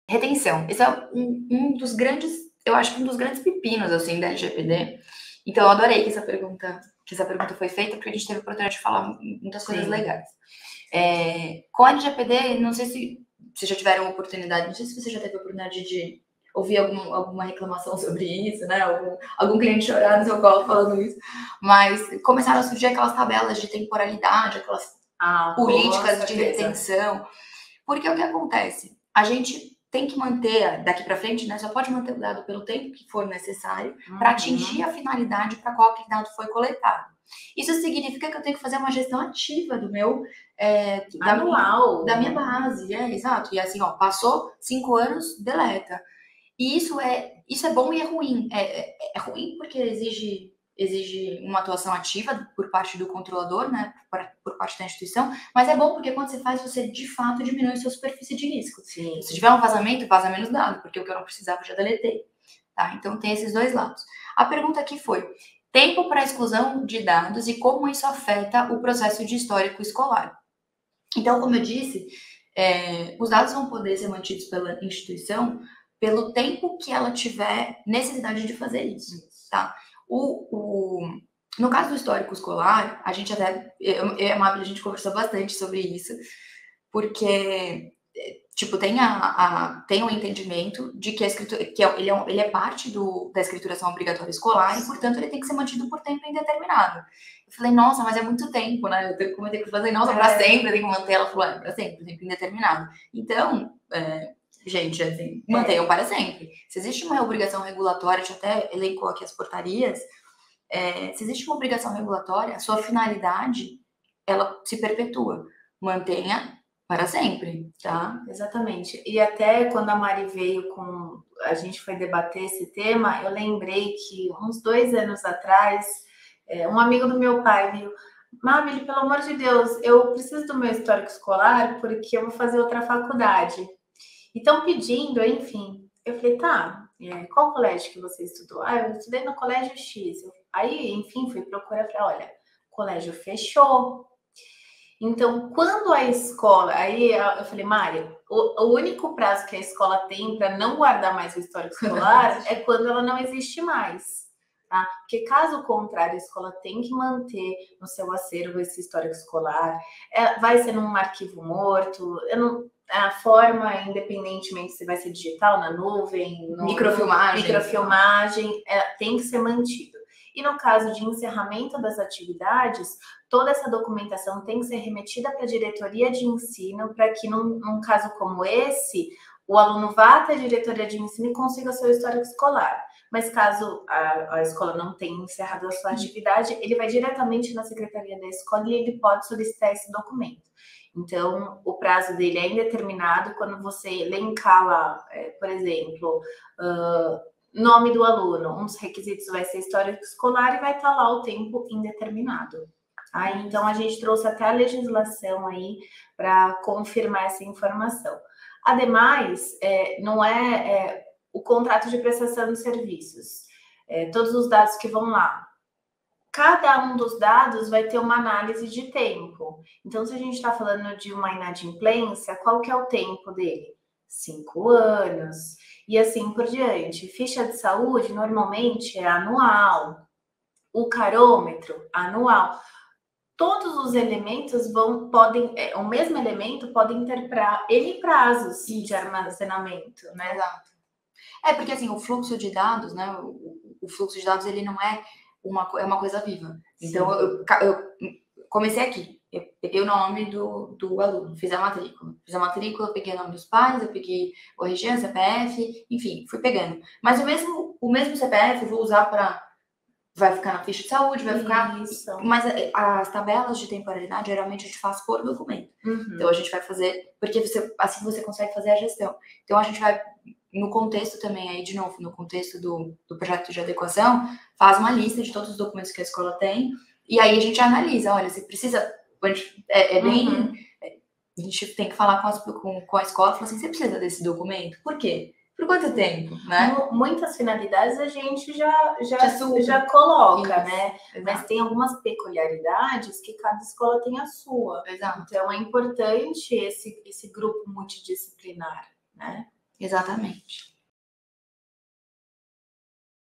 Retenção. Esse é um dos grandes, eu acho que um dos grandes pepinos, assim, da LGPD. Então, eu adorei que essa pergunta foi feita, porque a gente teve a oportunidade de falar muitas coisas legais. Com a LGPD, não sei se vocês já tiveram oportunidade, não sei se você já teve a oportunidade de ouvir alguma reclamação sobre isso, né? Algum cliente chorar no seu colo falando isso, mas começaram a surgir aquelas tabelas de temporalidade, aquelas políticas de retenção, porque o que acontece? A gente tem que manter, daqui para frente, né? Só pode manter o dado pelo tempo que for necessário para atingir a finalidade para qual aquele dado foi coletado. Isso significa que eu tenho que fazer uma gestão ativa do meu da minha base, exato. E assim, ó, passou 5 anos, deleta. E isso é bom e é ruim. É ruim porque exige uma atuação ativa por parte do controlador, né, por parte da instituição, mas é bom porque quando você faz, você de fato diminui a sua superfície de risco. Sim. Se tiver um vazamento, vaza menos dado, porque o que eu não precisava eu já deletei. Tá? Então tem esses dois lados. A pergunta aqui foi: tempo para exclusão de dados e como isso afeta o processo de histórico escolar. Então, como eu disse, os dados vão poder ser mantidos pela instituição pelo tempo que ela tiver necessidade de fazer isso, tá? No caso do histórico escolar, a gente até, eu e a Mabel, a gente conversou bastante sobre isso, porque tipo, tem o entendimento de que a escritura, ele é parte da escrituração obrigatória escolar e, portanto, ele tem que ser mantido por tempo indeterminado. Eu falei, nossa, mas é muito tempo, né? Eu comentei com ela, nossa, para sempre, eu tenho que manter. Ela falou, para sempre, tempo indeterminado. Então, gente, assim, mantenham para sempre. Se existe uma obrigação regulatória, a gente até elencou aqui as portarias, se existe uma obrigação regulatória, a sua finalidade, ela se perpetua. Mantenha para sempre, tá? Exatamente. E até quando a Mari veio a gente foi debater esse tema, eu lembrei que uns 2 anos atrás, um amigo do meu pai viu, Mabel, pelo amor de Deus, eu preciso do meu histórico escolar porque eu vou fazer outra faculdade. E estão pedindo, enfim. Eu falei, tá, qual colégio que você estudou? Eu estudei no colégio X. Aí, enfim, fui procurar, falei, olha, o colégio fechou. Então, quando a escola... Aí eu falei, Mária, o único prazo que a escola tem para não guardar mais o histórico escolar é quando ela não existe mais. Tá? Porque, caso contrário, a escola tem que manter no seu acervo esse histórico escolar. Vai ser num arquivo morto. A forma, independentemente se vai ser digital, na nuvem, microfilmagem, tem que ser mantido. E no caso de encerramento das atividades, toda essa documentação tem que ser remetida para a diretoria de ensino, para que num caso como esse, o aluno vá até a diretoria de ensino e consiga seu histórico escolar. Mas caso a escola não tenha encerrado a sua atividade, ele vai diretamente na secretaria da escola e ele pode solicitar esse documento. Então, o prazo dele é indeterminado. Quando você elencar lá, por exemplo, nome do aluno, um dos requisitos vai ser histórico escolar e vai estar lá o tempo indeterminado. Então, a gente trouxe até a legislação aí para confirmar essa informação. Ademais, não é o contrato de prestação de serviços. Todos os dados que vão lá. Cada um dos dados vai ter uma análise de tempo. Então, se a gente está falando de uma inadimplência, qual que é o tempo dele? 5 anos. E assim por diante. Ficha de saúde, normalmente, é anual. O carômetro, anual. Todos os elementos o mesmo elemento podem ter N prazos de armazenamento, né? Exato. Porque assim, o fluxo de dados, né? O fluxo de dados, ele não é uma coisa viva. Sim. Então, eu comecei aqui. Eu peguei o nome do aluno, fiz a matrícula, peguei o nome dos pais, eu peguei o RG, o CPF, enfim, fui pegando. Mas o mesmo CPF eu vou usar vai ficar na ficha de saúde, vai ficar... Isso. Mas as tabelas de temporalidade, geralmente, a gente faz por documento. Uhum. Então, a gente vai fazer... Porque assim você consegue fazer a gestão. Então, a gente vai, no contexto também, aí, de novo, no contexto do projeto de adequação, faz uma lista de todos os documentos que a escola tem, e aí a gente analisa, olha, você precisa... Uhum. A gente tem que falar com a escola, falar assim, você precisa desse documento? Por quê? Por quanto tempo, né? Muitas finalidades a gente já coloca, né? Exato. Mas tem algumas peculiaridades que cada escola tem a sua. Exato. Então, é importante esse grupo multidisciplinar, né? Exatamente.